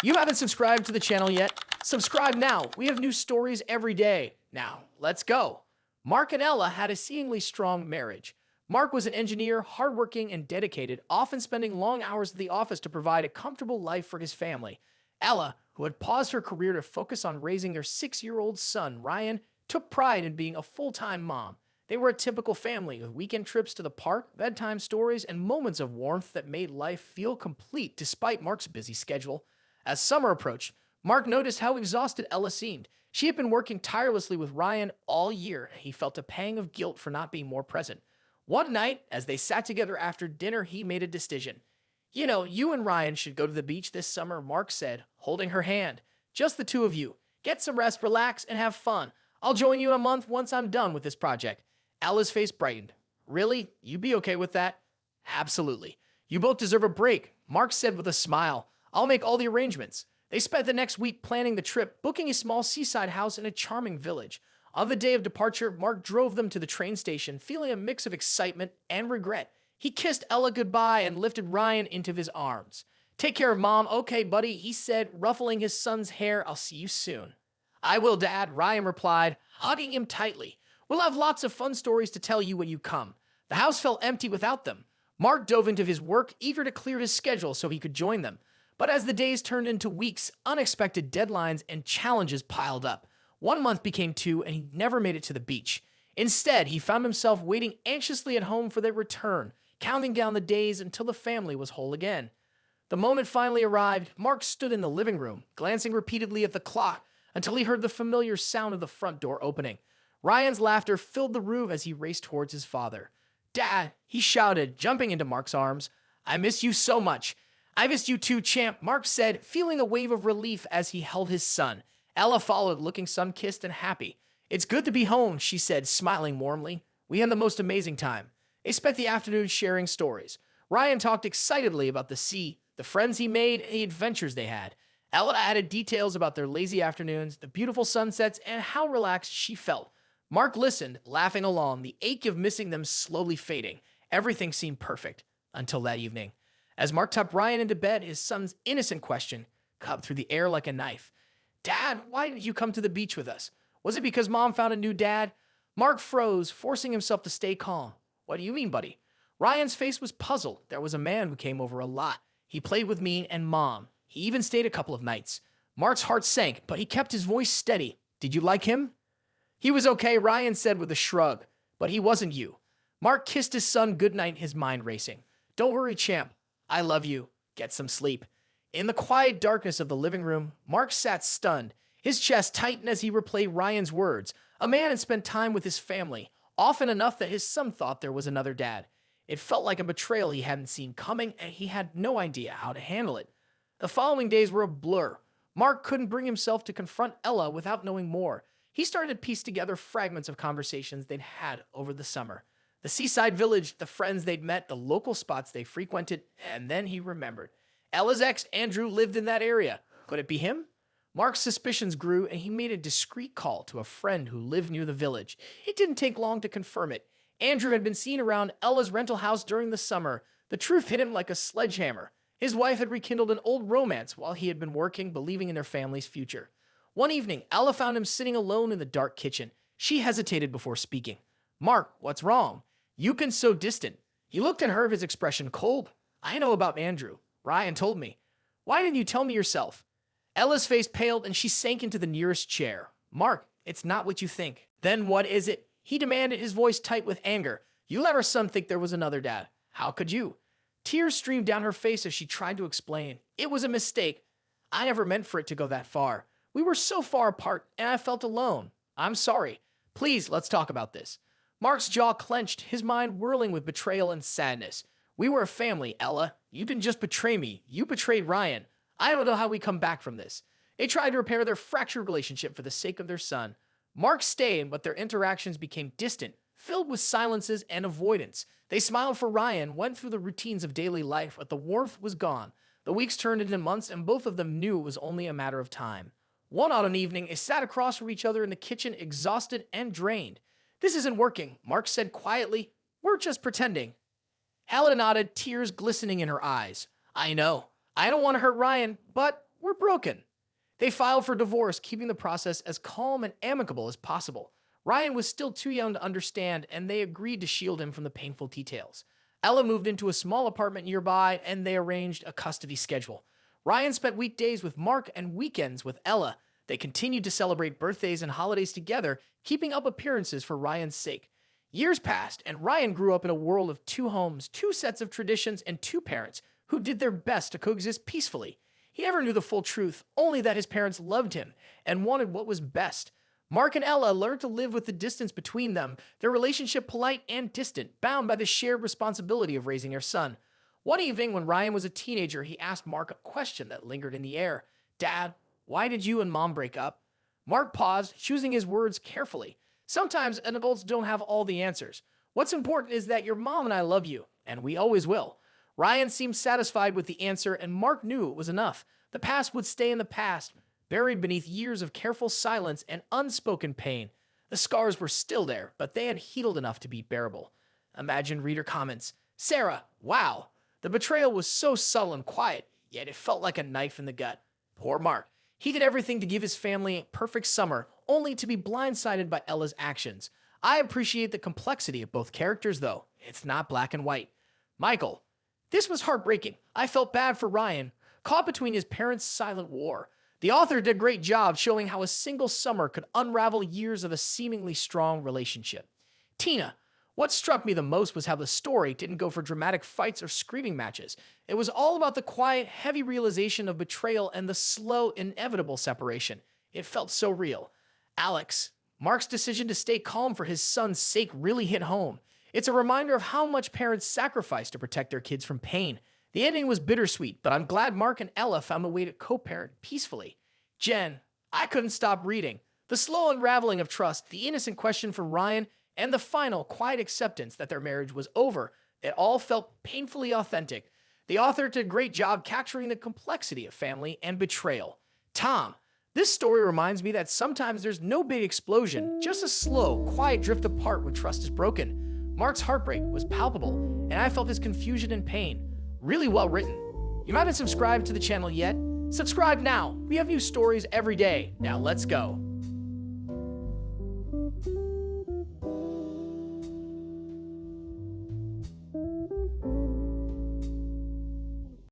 You haven't subscribed to the channel yet? Subscribe now. We have new stories every day. Now, let's go. Mark and Ella had a seemingly strong marriage. Mark was an engineer, hardworking and dedicated, often spending long hours at the office to provide a comfortable life for his family. Ella, who had paused her career to focus on raising their 6-year-old son, Ryan, took pride in being a full-time mom. They were a typical family with weekend trips to the park, bedtime stories, and moments of warmth that made life feel complete despite Mark's busy schedule. As summer approached, Mark noticed how exhausted Ella seemed. She had been working tirelessly with Ryan all year. He felt a pang of guilt for not being more present. One night, as they sat together after dinner, he made a decision. "You know, you and Ryan should go to the beach this summer," Mark said, holding her hand. "Just the two of you. Get some rest, relax, and have fun. I'll join you in a month once I'm done with this project." Ella's face brightened. "Really? You'd be okay with that?" "Absolutely. You both deserve a break," Mark said with a smile. "I'll make all the arrangements." They spent the next week planning the trip, booking a small seaside house in a charming village. On the day of departure, Mark drove them to the train station, feeling a mix of excitement and regret. He kissed Ella goodbye and lifted Ryan into his arms. "Take care of Mom, okay, buddy," he said, ruffling his son's hair. "I'll see you soon." "I will, Dad," Ryan replied, hugging him tightly. "We'll have lots of fun stories to tell you when you come." The house felt empty without them. Mark dove into his work, eager to clear his schedule so he could join them. But as the days turned into weeks, unexpected deadlines and challenges piled up. 1 month became 2, and he never made it to the beach. Instead, he found himself waiting anxiously at home for their return, counting down the days until the family was whole again. The moment finally arrived, Mark stood in the living room, glancing repeatedly at the clock until he heard the familiar sound of the front door opening. Ryan's laughter filled the room as he raced towards his father. "Dad," he shouted, jumping into Mark's arms. "I miss you so much." "I missed you too, champ," Mark said, feeling a wave of relief as he held his son. Ella followed, looking sun-kissed and happy. "It's good to be home," she said, smiling warmly. "We had the most amazing time." They spent the afternoon sharing stories. Ryan talked excitedly about the sea, the friends he made, and the adventures they had. Ella added details about their lazy afternoons, the beautiful sunsets, and how relaxed she felt. Mark listened, laughing along, the ache of missing them slowly fading. Everything seemed perfect, until that evening. As Mark tucked Ryan into bed, his son's innocent question cut through the air like a knife. "Dad, why didn't you come to the beach with us? Was it because Mom found a new dad?" Mark froze, forcing himself to stay calm. "What do you mean, buddy?" Ryan's face was puzzled. "There was a man who came over a lot. He played with me and Mom. He even stayed a couple of nights." Mark's heart sank, but he kept his voice steady. "Did you like him?" "He was okay," Ryan said with a shrug. "But he wasn't you." Mark kissed his son goodnight, his mind racing. "Don't worry, champ. I love you. Get some sleep." In the quiet darkness of the living room, Mark sat stunned. His chest tightened as he replayed Ryan's words. A man had spent time with his family, often enough that his son thought there was another dad. It felt like a betrayal he hadn't seen coming, and he had no idea how to handle it. The following days were a blur. Mark couldn't bring himself to confront Ella without knowing more. He started to piece together fragments of conversations they'd had over the summer. The seaside village, the friends they'd met, the local spots they frequented, and then he remembered. Ella's ex, Andrew, lived in that area. Could it be him? Mark's suspicions grew, and he made a discreet call to a friend who lived near the village. It didn't take long to confirm it. Andrew had been seen around Ella's rental house during the summer. The truth hit him like a sledgehammer. His wife had rekindled an old romance while he had been working, believing in their family's future. One evening, Ella found him sitting alone in the dark kitchen. She hesitated before speaking. "Mark, what's wrong? You can so distant." He looked at her, his expression cold. "I know about Andrew. Ryan told me." "Why didn't you tell me yourself?" Ella's face paled and she sank into the nearest chair. "Mark, it's not what you think." "Then what is it?" he demanded, his voice tight with anger. "You let our son think there was another dad. How could you?" Tears streamed down her face as she tried to explain. "It was a mistake. I never meant for it to go that far. We were so far apart, and I felt alone. I'm sorry. Please, let's talk about this." Mark's jaw clenched, his mind whirling with betrayal and sadness. "We were a family, Ella. You didn't just betray me. You betrayed Ryan. I don't know how we come back from this." They tried to repair their fractured relationship for the sake of their son. Mark stayed, but their interactions became distant, filled with silences and avoidance. They smiled for Ryan, went through the routines of daily life, but the warmth was gone. The weeks turned into months, and both of them knew it was only a matter of time. One autumn evening, they sat across from each other in the kitchen, exhausted and drained. "This isn't working," Mark said quietly. "We're just pretending." Ella nodded, tears glistening in her eyes. "I know. I don't want to hurt Ryan, but were broken. They filed for divorce, keeping the process as calm and amicable as possible. Ryan was still too young to understand, and they agreed to shield him from the painful details. Ella moved into a small apartment nearby, and they arranged a custody schedule. Ryan spent weekdays with Mark and weekends with Ella. They continued to celebrate birthdays and holidays together, keeping up appearances for Ryan's sake. Years passed, and Ryan grew up in a world of two homes, two sets of traditions, and two parents who did their best to coexist peacefully. He never knew the full truth, only that his parents loved him and wanted what was best. Mark and Ella learned to live with the distance between them, their relationship polite and distant, bound by the shared responsibility of raising their son. One evening, when Ryan was a teenager, he asked Mark a question that lingered in the air. "Dad, why did you and Mom break up?" Mark paused, choosing his words carefully. Sometimes adults don't have all the answers. What's important is that your mom and I love you, and we always will. Ryan seemed satisfied with the answer, and Mark knew it was enough. The past would stay in the past, buried beneath years of careful silence and unspoken pain. The scars were still there, but they had healed enough to be bearable. Imagine reader comments. "Sarah, wow. The betrayal was so subtle and quiet, yet it felt like a knife in the gut. Poor Mark. He did everything to give his family a perfect summer, only to be blindsided by Ella's actions. I appreciate the complexity of both characters, though. It's not black and white." Michael. "This was heartbreaking. I felt bad for Ryan, caught between his parents' silent war. The author did a great job showing how a single summer could unravel years of a seemingly strong relationship." Tina. "What struck me the most was how the story didn't go for dramatic fights or screaming matches. It was all about the quiet, heavy realization of betrayal and the slow, inevitable separation. It felt so real." Alex. "Mark's decision to stay calm for his son's sake really hit home. It's a reminder of how much parents sacrifice to protect their kids from pain. The ending was bittersweet, but I'm glad Mark and Ella found a way to co-parent peacefully." Jen. "I couldn't stop reading. The slow unraveling of trust, the innocent question from Ryan, and the final, quiet acceptance that their marriage was over. It all felt painfully authentic. The author did a great job capturing the complexity of family and betrayal." Tom. "This story reminds me that sometimes there's no big explosion, just a slow, quiet drift apart when trust is broken. Mark's heartbreak was palpable, and I felt his confusion and pain. Really well written." You haven't subscribed to the channel yet? Subscribe now. We have new stories every day. Now let's go.